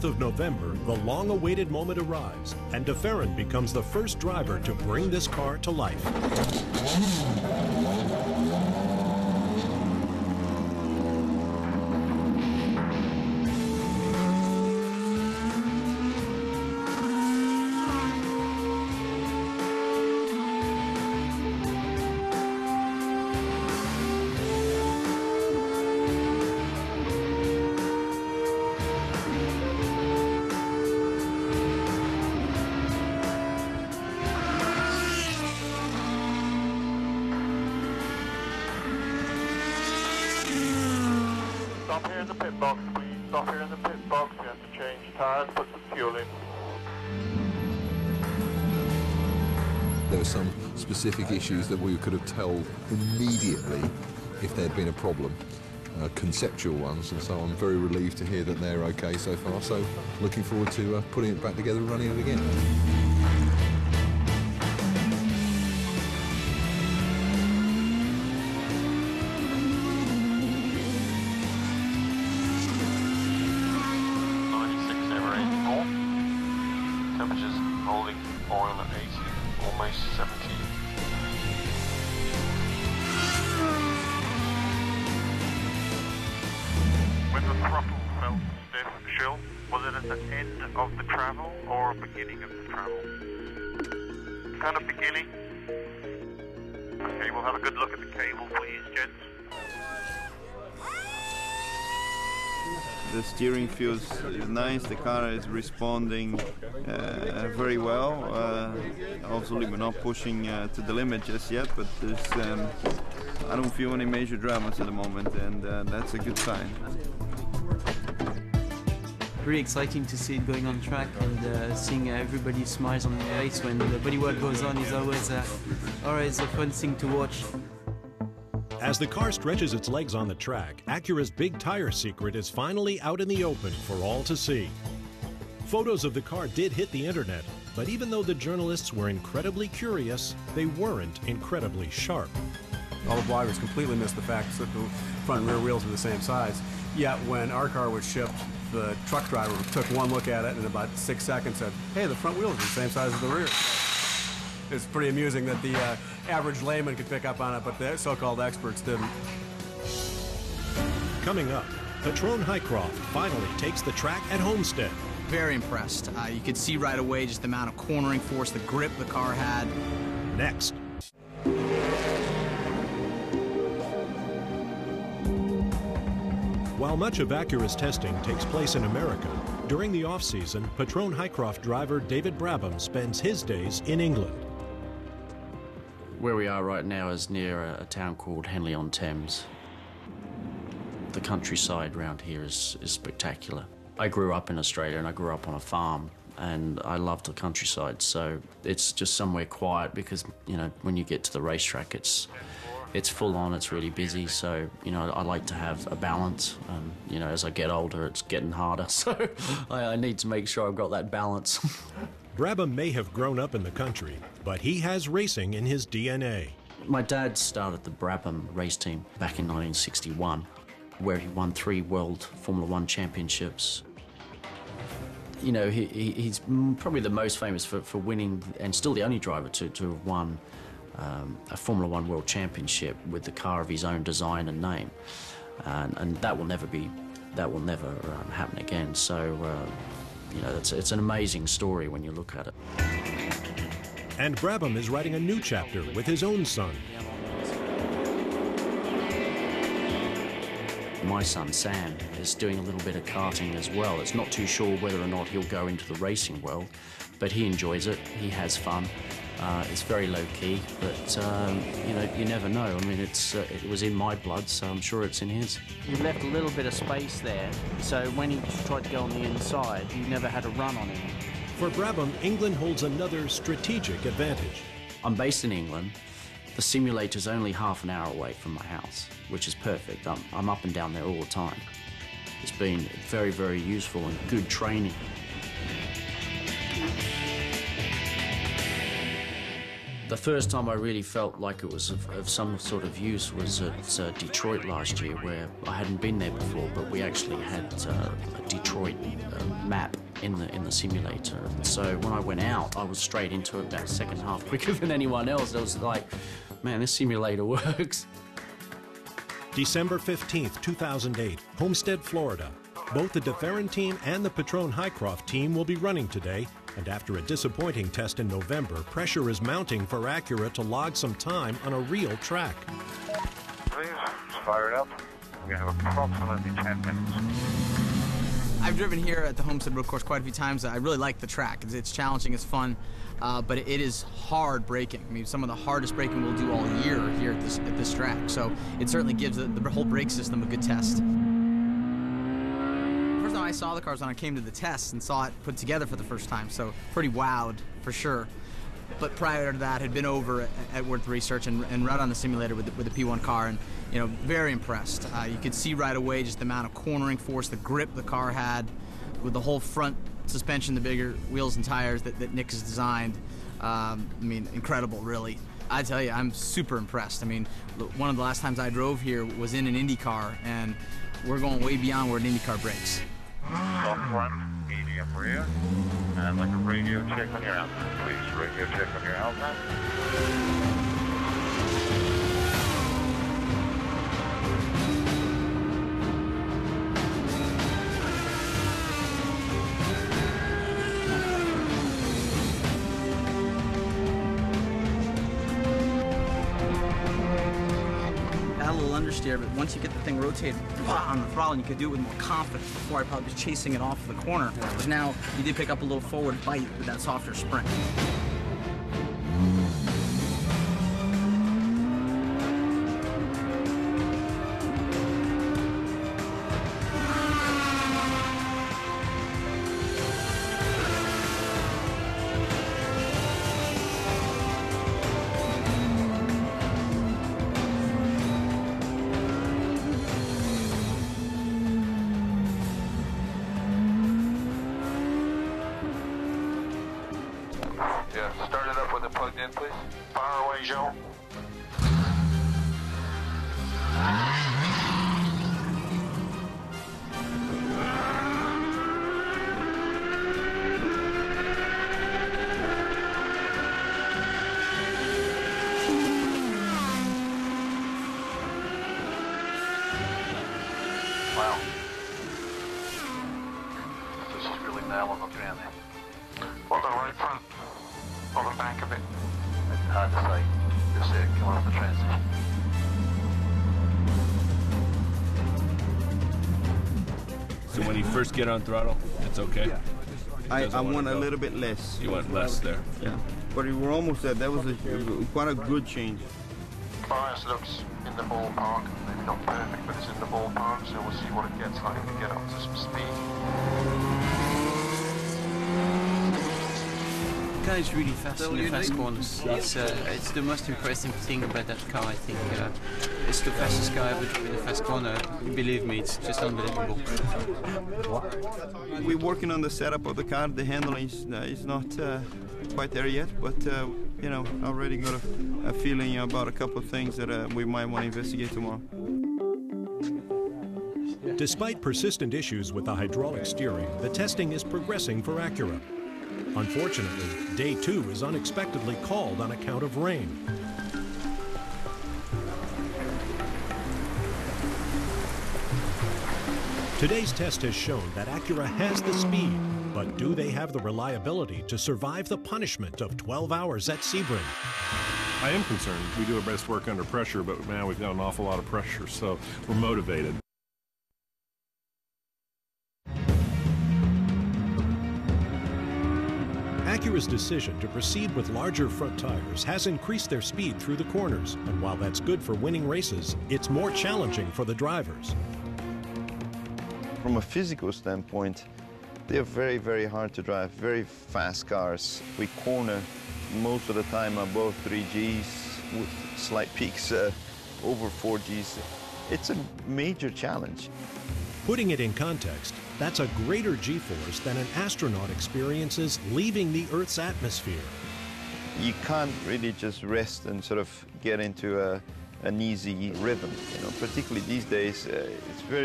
of November, the long-awaited moment arrives, and de Ferran becomes the first driver to bring this car to life. Stop here in the pit box, please. Stop here in the pit box. You have to change tires, put some fuel in. There were some specific issues that we could have told immediately if there'd been a problem, conceptual ones, and so I'm very relieved to hear that they're okay so far. So looking forward to putting it back together and running it again. Temperatures holding oil at 80, almost 70. When the throttle felt stiff, Shill, was it at the end of the travel or beginning of the travel? Kind of beginning. Okay, we'll have a good look at the cable, please, gents. The steering feels nice, the car is responding very well. Obviously we're not pushing to the limit just yet, but there's, I don't feel any major dramas at the moment, and that's a good sign. Really exciting to see it going on track, and seeing everybody's smiles on their face when the bodywork goes on is always a fun thing to watch. As the car stretches its legs on the track, Acura's big tire secret is finally out in the open for all to see. Photos of the car did hit the internet, but even though the journalists were incredibly curious, they weren't incredibly sharp. All the bloggers completely missed the fact that the front and rear wheels are the same size. Yet when our car was shipped, the truck driver took one look at it and in about 6 seconds said, hey, the front wheels are the same size as the rear. It's pretty amusing that the average layman could pick up on it, but the so-called experts didn't. Coming up, Patron Highcroft finally takes the track at Homestead. Very impressed. You could see right away just the amount of cornering force, the grip the car had. Next. While much of Acura's testing takes place in America, during the off-season, Patron Highcroft driver David Brabham spends his days in England. Where we are right now is near a town called Henley-on-Thames. The countryside around here is spectacular. I grew up in Australia and I grew up on a farm, and I loved the countryside, so it's just somewhere quiet because, you know, when you get to the racetrack, it's full on, it's really busy, so, you know, I like to have a balance. You know, as I get older, it's getting harder, so I need to make sure I've got that balance. Brabham may have grown up in the country, but he has racing in his DNA. My dad started the Brabham race team back in 1961, where he won 3 World Formula 1 championships. You know, he's probably the most famous for winning, and still the only driver to have won a Formula 1 World Championship with the car of his own design and name, and that will never happen again. So, you know, it's an amazing story when you look at it. And Brabham is writing a new chapter with his own son. My son Sam is doing a little bit of karting as well. It's not too sure whether or not he'll go into the racing world, but he enjoys it. He has fun. It's very low-key, but, you know, you never know. I mean, it was in my blood, so I'm sure it's in his. You left a little bit of space there, so when he tried to go on the inside, you never had a run on him. For Brabham, England holds another strategic advantage. I'm based in England. The simulator's only half an hour away from my house, which is perfect. I'm up and down there all the time. It's been very, very useful and good training. The first time I really felt like it was of some sort of use was at Detroit last year, where I hadn't been there before, but we actually had a Detroit map in the simulator. And so when I went out, I was straight into it that second half quicker than anyone else. I was like, man, this simulator works. December 15th, 2008, Homestead, Florida. Both the DeFerrin team and the Patron Highcroft team will be running today, and after a disappointing test in November, pressure is mounting for Acura to log some time on a real track. Please, fire it up. We have approximately 10 minutes. I've driven here at the Homestead Road Course quite a few times. I really like the track. It's challenging, it's fun, but it is hard braking. I mean, some of the hardest braking we'll do all year here at this track. So it certainly gives the whole brake system a good test. The first time I saw the cars when I came to the test and saw it put together for the first time, so pretty wowed for sure. But prior to that, had been over at Worth Research and run on the simulator with the P1 car, and very impressed. You could see right away just the amount of cornering force, the grip the car had, with the whole front suspension, the bigger wheels and tires that Nick has designed. I mean, incredible, really. I tell you, I'm super impressed. I mean, one of the last times I drove here was in an Indy car, and we're going way beyond where an Indy car brakes. Soft front, medium rear, and like a radio check on your outlet, please. Radio check on your outlet. Understeer, but once you get the thing rotated on the throttle, and you could do it with more confidence. Before I probably was chasing it off the corner, but now you did pick up a little forward bite with that softer spring. Yeah, start it up with it plugged in, please. Fire away, Joe. Wow. This is really nailing the jam. Well, the right front. Or the back of it? It's hard to say. Just see it coming off the transition. So when you first get on throttle, it's okay? I want a little bit less. You want less there? Yeah. But we were almost there. That was quite a good change. Bias looks in the ballpark. Maybe not perfect, but it's in the ballpark, so we'll see what it gets like to get up to some speed. The car is really fast in the fast corners. It's the most impressive thing about that car, I think. It's the fastest car ever in the fast corner. Believe me, it's just unbelievable. We're working on the setup of the car. The handling is not quite there yet, but already got a feeling about a couple of things that we might want to investigate tomorrow. Despite persistent issues with the hydraulic steering, the testing is progressing for Acura. Unfortunately, day 2 is unexpectedly called on account of rain. Today's test has shown that Acura has the speed, but do they have the reliability to survive the punishment of 12 hours at Sebring? I am concerned. We do our best work under pressure, but now we've got an awful lot of pressure, so we're motivated. Acura's decision to proceed with larger front tires has increased their speed through the corners, and while that's good for winning races, it's more challenging for the drivers. From a physical standpoint, they're very, very hard to drive, very fast cars. We corner most of the time above 3Gs with slight peaks over 4Gs. It's a major challenge. Putting it in context, that's a greater G-force than an astronaut experiences leaving the Earth's atmosphere. You can't really just rest and sort of get into an easy rhythm. You know, particularly these days, it's very